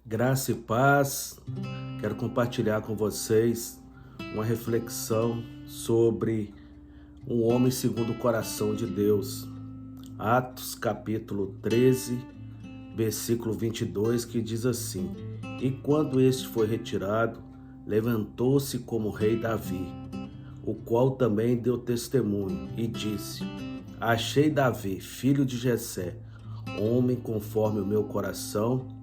Graça e paz, quero compartilhar com vocês uma reflexão sobre um homem segundo o coração de Deus. Atos capítulo 13, versículo 22, que diz assim: E quando este foi retirado, levantou-se como rei Davi, o qual também deu testemunho e disse: Achei Davi, filho de Jessé, homem conforme o meu coração,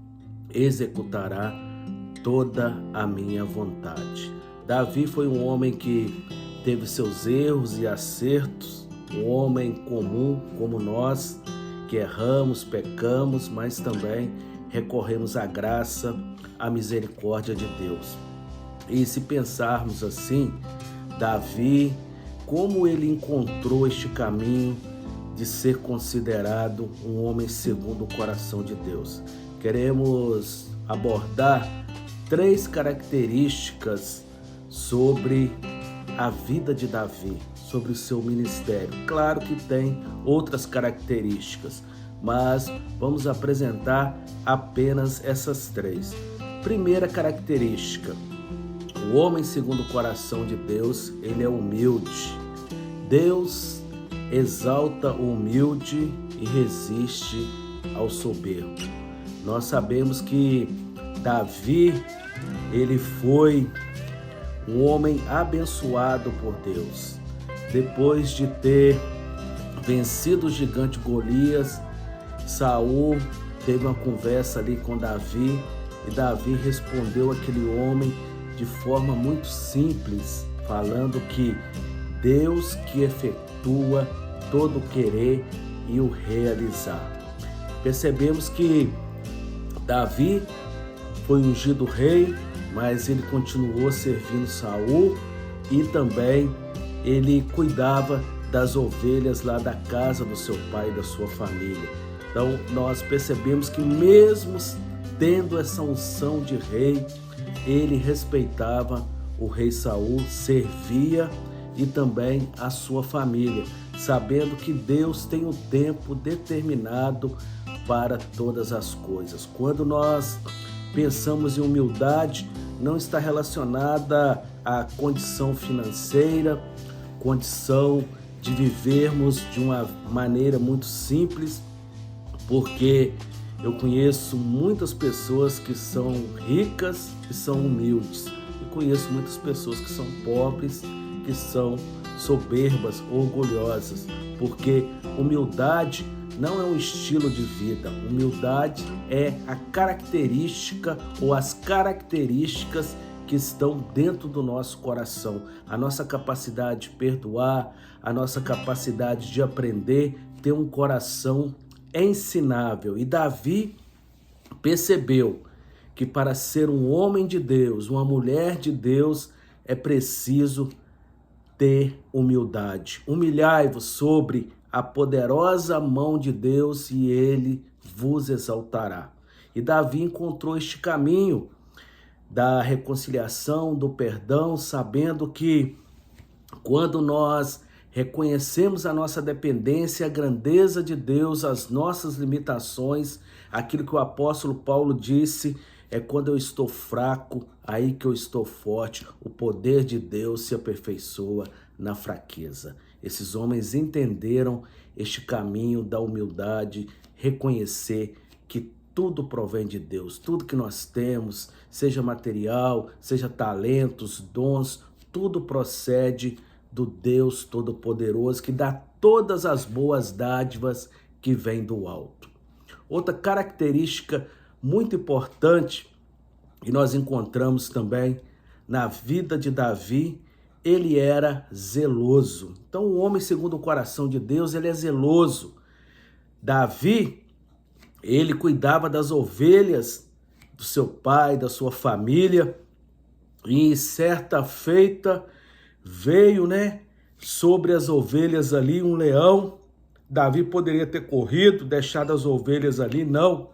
executará toda a minha vontade. Davi foi um homem que teve seus erros e acertos, um homem comum como nós, que erramos, pecamos, mas também recorremos à graça, à misericórdia de Deus. E se pensarmos assim, Davi, como ele encontrou este caminho de ser considerado um homem segundo o coração de Deus? Queremos abordar 3 características sobre a vida de Davi, sobre o seu ministério. Claro que tem outras características, mas vamos apresentar apenas essas 3. Primeira característica: o homem segundo o coração de Deus, ele é humilde. Deus exalta o humilde e resiste ao soberbo. Nós sabemos que Davi, ele foi um homem abençoado por Deus. Depois de ter vencido o gigante Golias, Saul teve uma conversa ali com Davi e Davi respondeu aquele homem de forma muito simples, falando que Deus que efetua todo o querer e o realizar. Percebemos que Davi foi ungido rei, mas ele continuou servindo Saul e também ele cuidava das ovelhas lá da casa do seu pai e da sua família. Então nós percebemos que mesmo tendo essa unção de rei, ele respeitava o rei Saul, servia e também a sua família, sabendo que Deus tem um tempo determinado para todas as coisas. Quando nós pensamos em humildade, não está relacionada à condição financeira, condição de vivermos de uma maneira muito simples, porque eu conheço muitas pessoas que são ricas e são humildes, e conheço muitas pessoas que são pobres, que são soberbas, orgulhosas, porque humildade não é um estilo de vida. Humildade é a característica ou as características que estão dentro do nosso coração. A nossa capacidade de perdoar, a nossa capacidade de aprender, ter um coração ensinável. E Davi percebeu que para ser um homem de Deus, uma mulher de Deus, é preciso ter humildade. Humilhai-vos sobre a poderosa mão de Deus e ele vos exaltará. E Davi encontrou este caminho da reconciliação, do perdão, sabendo que quando nós reconhecemos a nossa dependência, a grandeza de Deus, as nossas limitações, aquilo que o apóstolo Paulo disse, é quando eu estou fraco, aí que eu estou forte. O poder de Deus se aperfeiçoa na fraqueza. Esses homens entenderam este caminho da humildade, reconhecer que tudo provém de Deus. Tudo que nós temos, seja material, seja talentos, dons, tudo procede do Deus Todo-Poderoso, que dá todas as boas dádivas que vêm do alto. Outra característica muito importante que nós encontramos também na vida de Davi, ele era zeloso. Então o homem segundo o coração de Deus, ele é zeloso. Davi, ele cuidava das ovelhas do seu pai, da sua família, e certa feita veio, sobre as ovelhas ali um leão. Davi poderia ter corrido, deixado as ovelhas ali, não.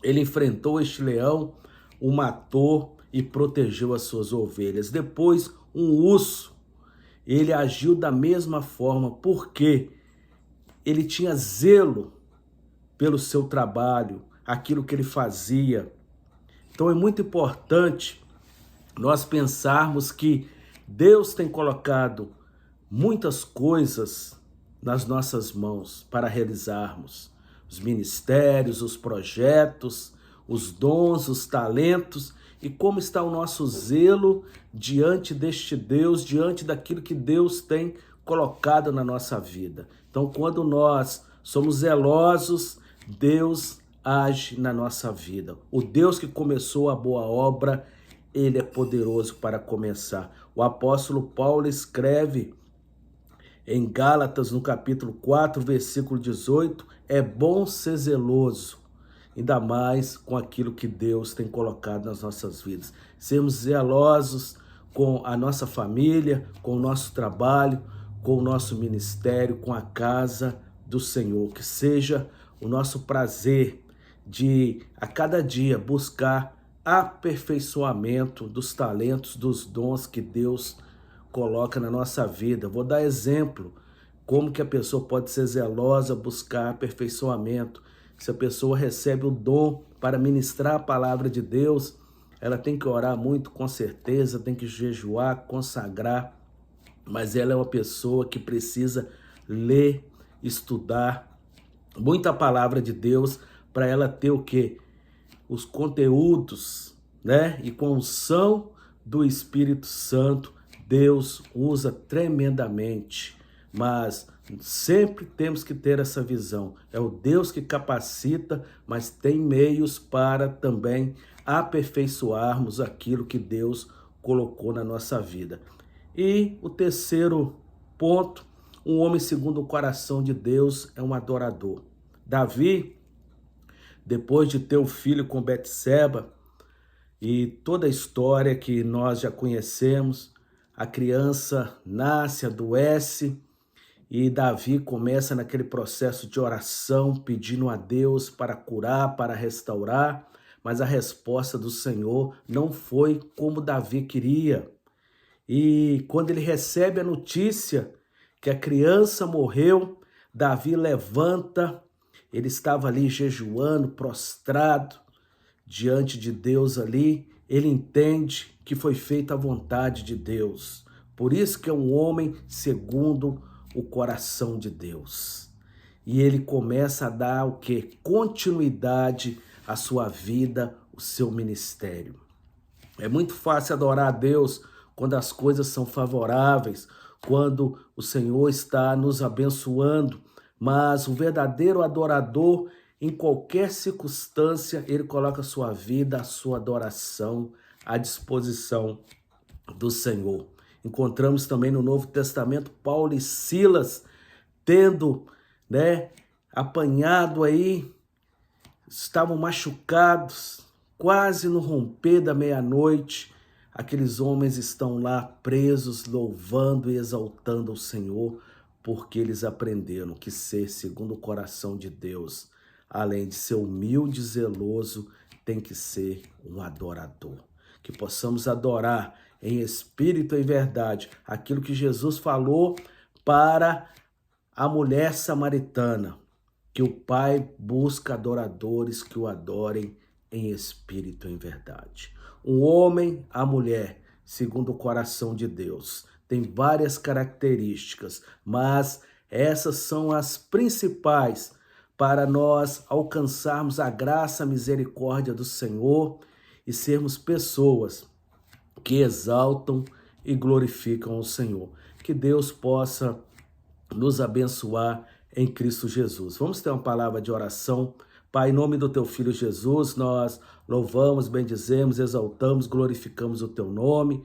Ele enfrentou este leão, o matou e protegeu as suas ovelhas. Depois, um urso, ele agiu da mesma forma, porque ele tinha zelo pelo seu trabalho, aquilo que ele fazia. Então é muito importante nós pensarmos que Deus tem colocado muitas coisas nas nossas mãos para realizarmos. Os ministérios, os projetos, os dons, os talentos, e como está o nosso zelo diante deste Deus, diante daquilo que Deus tem colocado na nossa vida. Então, quando nós somos zelosos, Deus age na nossa vida. O Deus que começou a boa obra, Ele é poderoso para começar. O apóstolo Paulo escreve em Gálatas, no capítulo 4, versículo 18, é bom ser zeloso, ainda mais com aquilo que Deus tem colocado nas nossas vidas. Sermos zelosos com a nossa família, com o nosso trabalho, com o nosso ministério, com a casa do Senhor. Que seja o nosso prazer de, a cada dia, buscar aperfeiçoamento dos talentos, dos dons que Deus coloca na nossa vida. Vou dar exemplo, como que a pessoa pode ser zelosa, buscar aperfeiçoamento. Se a pessoa recebe o dom para ministrar a palavra de Deus, ela tem que orar muito, com certeza, tem que jejuar, consagrar, mas ela é uma pessoa que precisa ler, estudar muita palavra de Deus para ela ter o quê? Os conteúdos, né? E com a unção do Espírito Santo, Deus usa tremendamente, mas sempre temos que ter essa visão. É o Deus que capacita, mas tem meios para também aperfeiçoarmos aquilo que Deus colocou na nossa vida. E o terceiro ponto, um homem segundo o coração de Deus é um adorador. Davi, depois de ter um filho com Betseba e toda a história que nós já conhecemos, a criança nasce, adoece e Davi começa naquele processo de oração, pedindo a Deus para curar, para restaurar, mas a resposta do Senhor não foi como Davi queria. E quando ele recebe a notícia que a criança morreu, Davi levanta, ele estava ali jejuando, prostrado diante de Deus ali, ele entende que foi feita a vontade de Deus. Por isso que é um homem segundo o coração de Deus. E ele começa a dar o quê? Continuidade à sua vida, o seu ministério. É muito fácil adorar a Deus quando as coisas são favoráveis, quando o Senhor está nos abençoando, mas o verdadeiro adorador, em qualquer circunstância, ele coloca a sua vida, a sua adoração à disposição do Senhor. Encontramos também no Novo Testamento Paulo e Silas tendo, apanhado aí, estavam machucados, quase no romper da meia-noite. Aqueles homens estão lá presos, louvando e exaltando o Senhor, porque eles aprenderam que ser segundo o coração de Deus, além de ser humilde e zeloso, tem que ser um adorador. Que possamos adorar em espírito e em verdade aquilo que Jesus falou para a mulher samaritana, que o Pai busca adoradores que o adorem em espírito e em verdade. Um homem, a mulher, segundo o coração de Deus, tem várias características, mas essas são as principais para nós alcançarmos a graça, a misericórdia do Senhor e sermos pessoas que exaltam e glorificam o Senhor. Que Deus possa nos abençoar em Cristo Jesus. Vamos ter uma palavra de oração. Pai, em nome do teu Filho Jesus, nós louvamos, bendizemos, exaltamos, glorificamos o teu nome,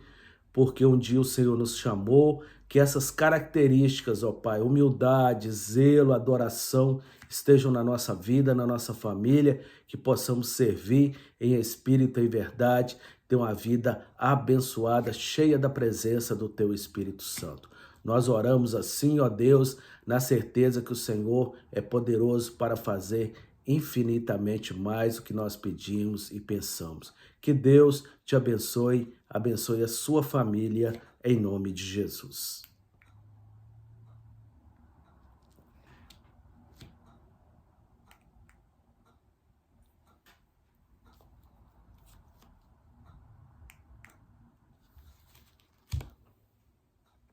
porque um dia o Senhor nos chamou, que essas características, ó Pai, humildade, zelo, adoração, estejam na nossa vida, na nossa família, que possamos servir em espírito e verdade, ter uma vida abençoada, cheia da presença do teu Espírito Santo. Nós oramos assim, ó Deus, na certeza que o Senhor é poderoso para fazer infinitamente mais do que nós pedimos e pensamos. Que Deus te abençoe, abençoe a sua família, em nome de Jesus.